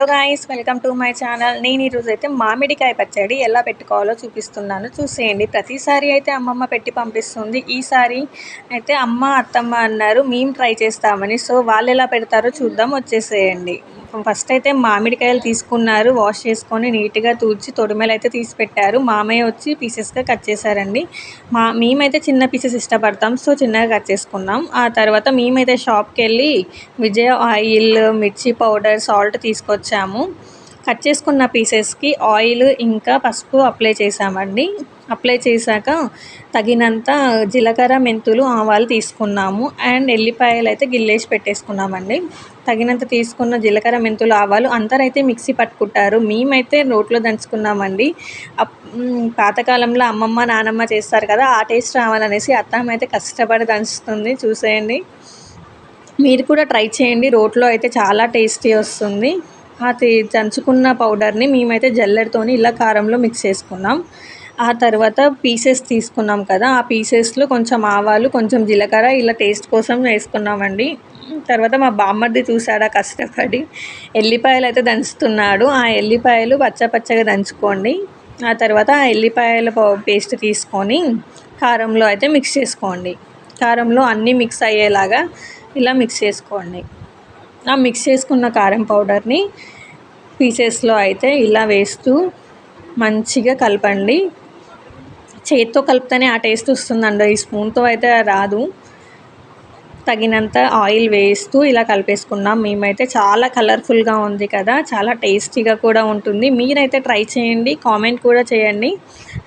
Hello guys, welcome to my channel. నేను ఈరోజు అయితే మామిడికాయ పచ్చడి ఎలా పెట్టుకోవాలో చూపిస్తున్నాను, చూసేయండి. ప్రతిసారి అయితే అమ్మమ్మ పెట్టి పంపిస్తుంది. ఈసారి అయితే అమ్మ అత్తమ్మ అన్నారు మేము ట్రై చేస్తామని. సో వాళ్ళు ఎలా పెడతారో చూద్దాం, వచ్చేసేయండి. ఫస్ట్ అయితే మామిడికాయలు తీసుకున్నారు, వాష్ చేసుకొని నీట్గా తూర్చి తొడిమెలు అయితే తీసి పెట్టారు. మామయ్య వచ్చి పీసెస్గా కట్ చేశారండి. మేమైతే చిన్న పీసెస్ ఇష్టపడతాం, సో చిన్నగా కట్ చేసుకున్నాం. ఆ తర్వాత మేమైతే షాప్కి వెళ్ళి విజయ ఆయిల్, మిర్చి పౌడర్, సాల్ట్ తీసుకొచ్చాము. కట్ చేసుకున్న పీసెస్కి ఆయిల్ ఇంకా పసుపు అప్లై చేసామండి. అప్లై చేశాక తగినంత జీలకర్ర, మెంతులు, ఆవాలు తీసుకున్నాము. అండ్ ఎల్లిపాయలు అయితే గిల్లేసి పెట్టేసుకున్నామండి. తగినంత తీసుకున్న జీలకర్ర, మెంతులు, ఆవాలు అందరైతే మిక్సీ పట్టుకుంటారు. మేమైతే రోట్లో దంచుకున్నామండి. పాతకాలంలో అమ్మమ్మ నానమ్మ చేస్తారు కదా, ఆ టేస్ట్ రావాలనేసి అత్తమ్మ అయితే కష్టపడి దంచుతుంది, చూసేయండి. మీరు కూడా ట్రై చేయండి, రోట్లో అయితే చాలా టేస్టీ వస్తుంది. అది దంచుకున్న పౌడర్ని మేమైతే జల్లెడతోని ఇలా కారంలో మిక్స్ చేసుకున్నాం. ఆ తర్వాత పీసెస్ తీసుకున్నాం కదా, ఆ పీసెస్లో కొంచెం ఆవాలు, కొంచెం జీలకర్ర ఇలా టేస్ట్ కోసం వేసుకున్నామండి. తర్వాత మా బామ్మర్ది చూసాడా కష్టపడి ఎల్లిపాయలు అయితే దంచుతున్నాడు. ఆ ఎల్లిపాయలు పచ్చగా దంచుకోండి. ఆ తర్వాత ఆ ఎల్లిపాయల పేస్ట్ తీసుకొని కారంలో అయితే మిక్స్ చేసుకోండి. కారంలో అన్నీ మిక్స్ అయ్యేలాగా ఇలా మిక్స్ చేసుకోండి. ఆ మిక్స్ చేసుకున్న కారం పౌడర్ని పీసెస్లో అయితే ఇలా వేస్తూ మంచిగా కలపండి. చేతితో కలిపితేనే ఆ టేస్ట్ వస్తుందండి, ఈ స్పూన్తో అయితే రాదు. తగినంత ఆయిల్ వేస్తూ ఇలా కలిపేసుకున్నాం. మేమైతే చాలా కలర్ఫుల్గా ఉంది కదా, చాలా టేస్టీగా కూడా ఉంటుంది. మీరైతే ట్రై చేయండి, కామెంట్ కూడా చేయండి.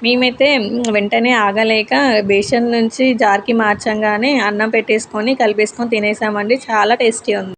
మేమైతే వెంటనే ఆగలేక బేషన్ నుంచి జార్కి మార్చంగానే అన్నం పెట్టేసుకొని కలిపేసుకొని తినేసామండి. చాలా టేస్టీ ఉంది.